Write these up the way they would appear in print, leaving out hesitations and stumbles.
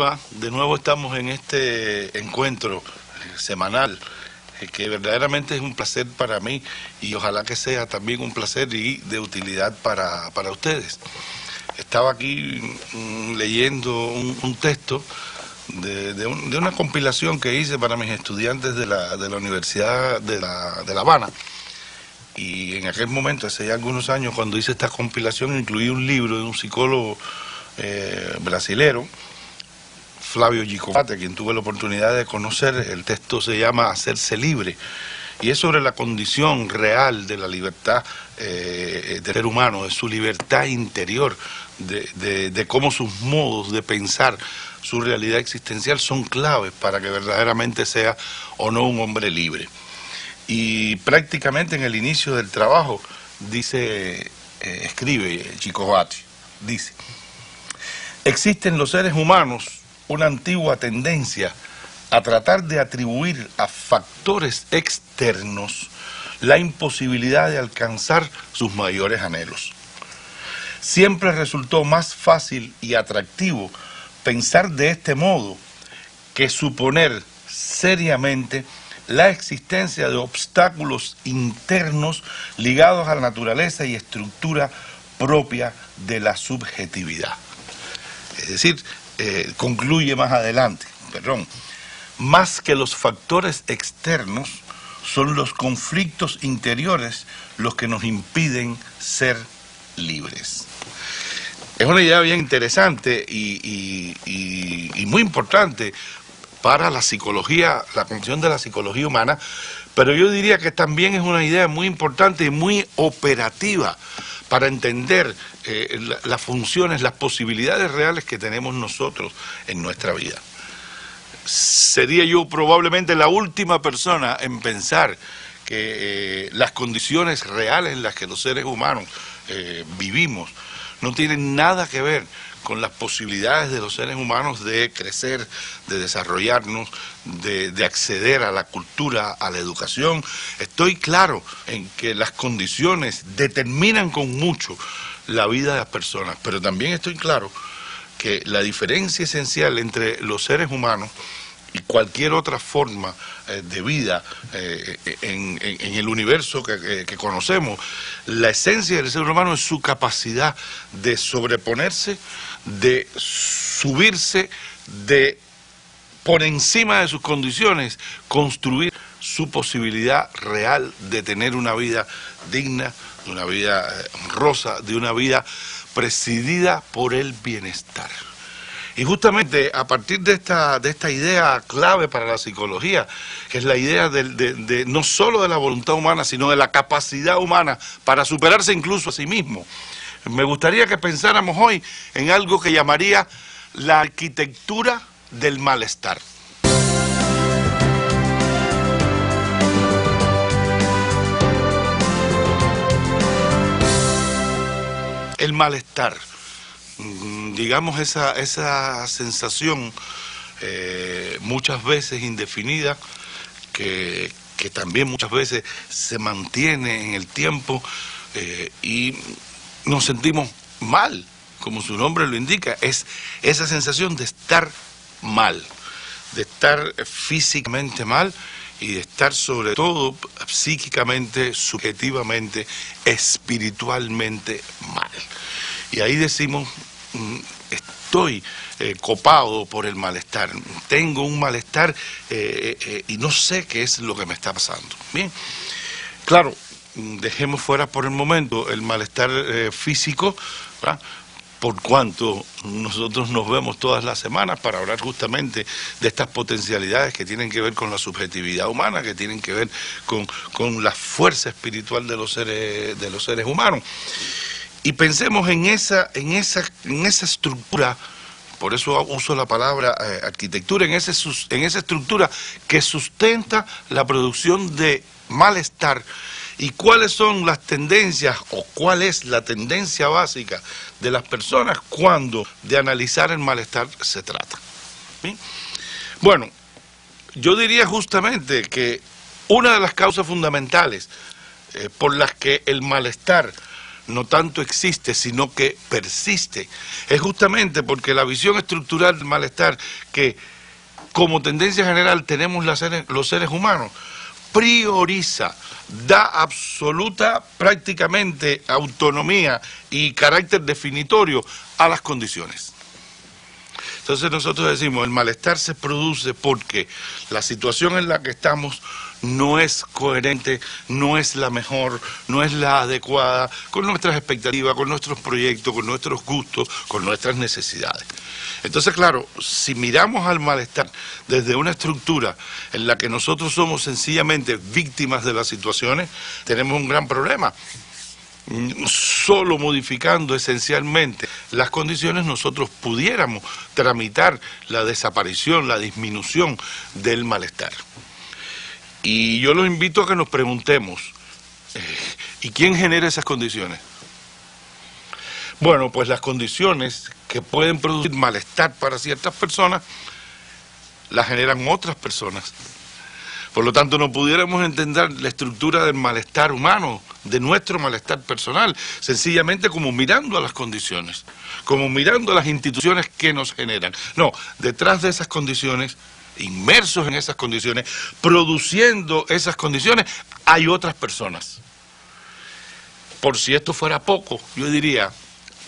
Hola, de nuevo estamos en este encuentro semanal que verdaderamente es un placer para mí y ojalá que sea también un placer y de utilidad para ustedes. Estaba aquí leyendo un texto de una compilación que hice para mis estudiantes de la Universidad de La Habana. Y en aquel momento, hace ya algunos años, cuando hice esta compilación, incluí un libro de un psicólogo brasilero, Flavio Gikovati, a quien tuve la oportunidad de conocer. El texto se llama Hacerse Libre, y es sobre la condición real de la libertad del ser humano, de su libertad interior, de cómo sus modos de pensar, su realidad existencial son claves para que verdaderamente sea o no un hombre libre. Y prácticamente en el inicio del trabajo dice, escribe Gikovati, dice: existen los seres humanos una antigua tendencia a tratar de atribuir a factores externos la imposibilidad de alcanzar sus mayores anhelos. Siempre resultó más fácil y atractivo pensar de este modo que suponer seriamente la existencia de obstáculos internos ligados a la naturaleza y estructura propia de la subjetividad. Es decir, concluye más adelante, más que los factores externos, son los conflictos interiores los que nos impiden ser libres. Es una idea bien interesante y muy importante para la psicología, la comprensión de la psicología humana, pero yo diría que también es una idea muy importante y muy operativa para entender las funciones, las posibilidades reales que tenemos nosotros en nuestra vida. Sería yo probablemente la última persona en pensar que las condiciones reales en las que los seres humanos vivimos no tienen nada que ver con las posibilidades de los seres humanos de crecer, de desarrollarnos, de acceder a la cultura, a la educación. Estoy claro en que las condiciones determinan con mucho la vida de las personas, pero también estoy claro que la diferencia esencial entre los seres humanos y cualquier otra forma de vida en el universo que conocemos, la esencia del ser humano es su capacidad de sobreponerse, de subirse, de por encima de sus condiciones construir su posibilidad real de tener una vida digna, de una vida honrosa, de una vida presidida por el bienestar. Y justamente a partir de esta idea clave para la psicología, que es la idea de no solo de la voluntad humana, sino de la capacidad humana para superarse incluso a sí mismo, me gustaría que pensáramos hoy en algo que llamaría la arquitectura del malestar. El malestar, digamos esa sensación muchas veces indefinida, que también muchas veces se mantiene en el tiempo y nos sentimos mal, como su nombre lo indica, es esa sensación de estar mal, de estar físicamente mal y de estar sobre todo psíquicamente, subjetivamente, espiritualmente mal. Y ahí decimos, estoy copado por el malestar, tengo un malestar y no sé qué es lo que me está pasando. Bien, claro, dejemos fuera por el momento el malestar físico, ¿verdad?, por cuanto nosotros nos vemos todas las semanas para hablar justamente de estas potencialidades que tienen que ver con la subjetividad humana, que tienen que ver con la fuerza espiritual de los seres humanos. Y pensemos en esa estructura, por eso uso la palabra arquitectura, en esa estructura que sustenta la producción de malestar. ¿Y cuáles son las tendencias o cuál es la tendencia básica de las personas cuando de analizar el malestar se trata? ¿Bien? Bueno, yo diría justamente que una de las causas fundamentales por las que el malestar no tanto existe, sino que persiste. Es justamente porque la visión estructural del malestar que como tendencia general tenemos los seres humanos, prioriza, da absoluta prácticamente autonomía y carácter definitorio a las condiciones. Entonces nosotros decimos, el malestar se produce porque la situación en la que estamos no es coherente, no es la mejor, no es la adecuada con nuestras expectativas, con nuestros proyectos, con nuestros gustos, con nuestras necesidades. Entonces, claro, si miramos al malestar desde una estructura en la que nosotros somos sencillamente víctimas de las situaciones, tenemos un gran problema. Solo modificando esencialmente las condiciones nosotros pudiéramos tramitar la desaparición, la disminución del malestar. Y yo los invito a que nos preguntemos, ¿y quién genera esas condiciones? Bueno, pues las condiciones que pueden producir malestar para ciertas personas, las generan otras personas. Por lo tanto, no pudiéramos entender la estructura del malestar humano, de nuestro malestar personal, sencillamente como mirando a las condiciones, como mirando a las instituciones que nos generan. No, detrás de esas condiciones, inmersos en esas condiciones, produciendo esas condiciones, hay otras personas. Por si esto fuera poco, yo diría,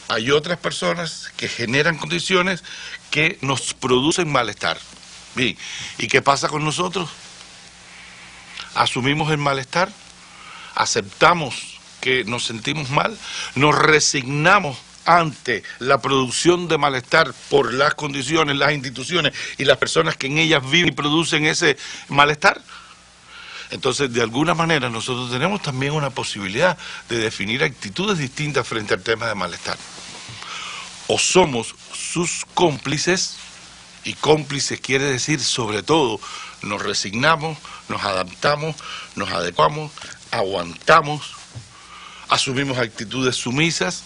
hay otras personas que generan condiciones que nos producen malestar. Bien, ¿y qué pasa con nosotros? Asumimos el malestar, aceptamos que nos sentimos mal, nos resignamos ante la producción de malestar por las condiciones, las instituciones y las personas que en ellas viven y producen ese malestar. Entonces, de alguna manera, nosotros tenemos también una posibilidad de definir actitudes distintas frente al tema de malestar. O somos sus cómplices, y cómplices quiere decir, sobre todo, nos resignamos, nos adaptamos, nos adecuamos, aguantamos, asumimos actitudes sumisas,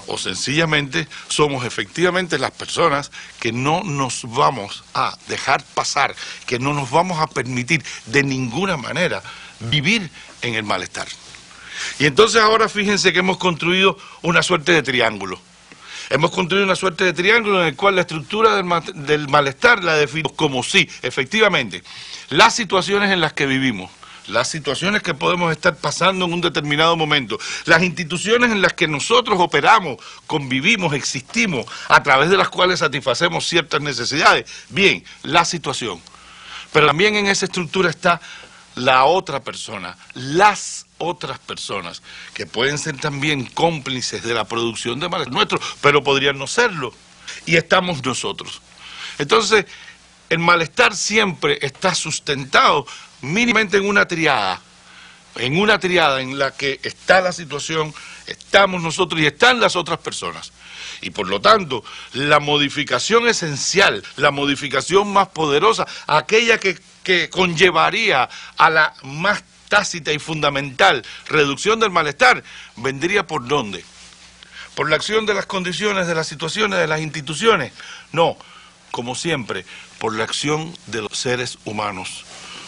o sencillamente somos efectivamente las personas que no nos vamos a dejar pasar, que no nos vamos a permitir de ninguna manera vivir en el malestar. Y entonces ahora fíjense que hemos construido una suerte de triángulo. Hemos construido una suerte de triángulo en el cual la estructura del malestar la definimos como sí, efectivamente, las situaciones en las que vivimos, las situaciones que podemos estar pasando en un determinado momento, las instituciones en las que nosotros operamos, convivimos, existimos, a través de las cuales satisfacemos ciertas necesidades. Bien, la situación. Pero también en esa estructura está la otra persona, las otras personas, que pueden ser también cómplices de la producción de malestar nuestro, pero podrían no serlo. Y estamos nosotros. Entonces, el malestar siempre está sustentado mínimamente en una triada en la que está la situación, estamos nosotros y están las otras personas. Y por lo tanto, la modificación esencial, la modificación más poderosa, aquella que conllevaría a la más tácita y fundamental reducción del malestar, vendría ¿por dónde? ¿Por la acción de las condiciones, de las situaciones, de las instituciones? No, como siempre, por la acción de los seres humanos.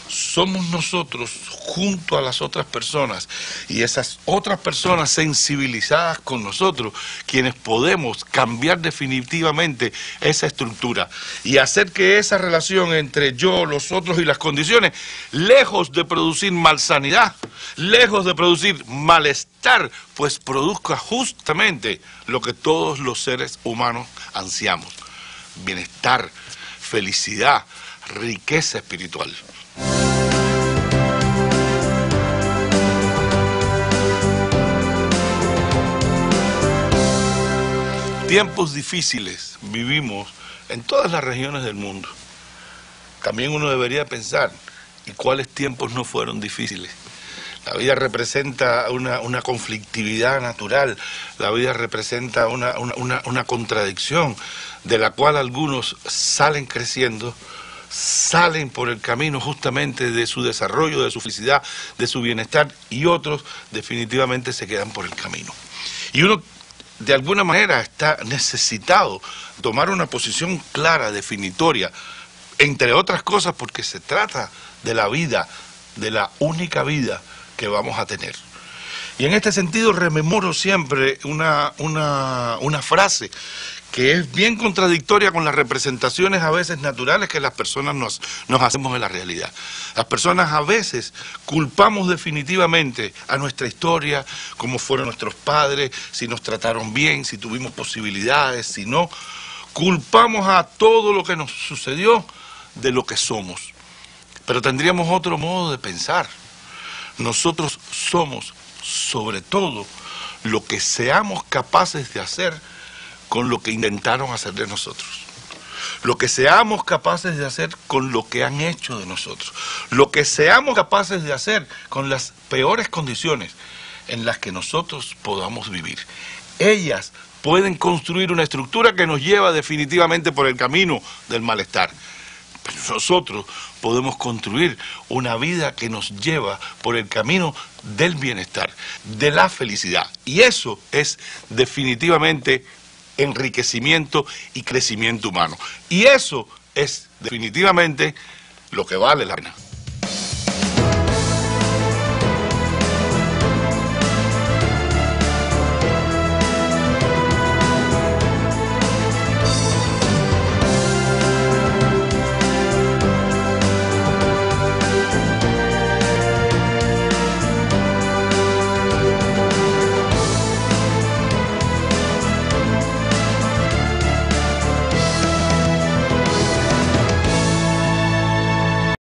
Somos nosotros, junto a las otras personas, y esas otras personas sensibilizadas con nosotros, quienes podemos cambiar definitivamente esa estructura y hacer que esa relación entre yo, los otros y las condiciones, lejos de producir malsanidad, lejos de producir malestar, pues produzca justamente lo que todos los seres humanos ansiamos: bienestar, felicidad, riqueza espiritual. Tiempos difíciles vivimos en todas las regiones del mundo. También uno debería pensar, ¿y cuáles tiempos no fueron difíciles? La vida representa una conflictividad natural, la vida representa una contradicción de la cual algunos salen creciendo, salen por el camino justamente de su desarrollo, de su felicidad, de su bienestar, y otros definitivamente se quedan por el camino. Y uno de alguna manera está necesitado tomar una posición clara, definitoria, entre otras cosas porque se trata de la vida, de la única vida que vamos a tener. Y en este sentido rememoro siempre una frase que es bien contradictoria con las representaciones a veces naturales que las personas nos hacemos de la realidad. Las personas a veces culpamos definitivamente a nuestra historia, cómo fueron nuestros padres, si nos trataron bien, si tuvimos posibilidades, si no. Culpamos a todo lo que nos sucedió de lo que somos. Pero tendríamos otro modo de pensar. Nosotros somos, sobre todo, lo que seamos capaces de hacer con lo que intentaron hacer de nosotros. Lo que seamos capaces de hacer con lo que han hecho de nosotros. Lo que seamos capaces de hacer con las peores condiciones en las que nosotros podamos vivir. Ellas pueden construir una estructura que nos lleva definitivamente por el camino del malestar. Pero nosotros podemos construir una vida que nos lleva por el camino del bienestar, de la felicidad. Y eso es definitivamente enriquecimiento y crecimiento humano. Y eso es definitivamente lo que vale la pena.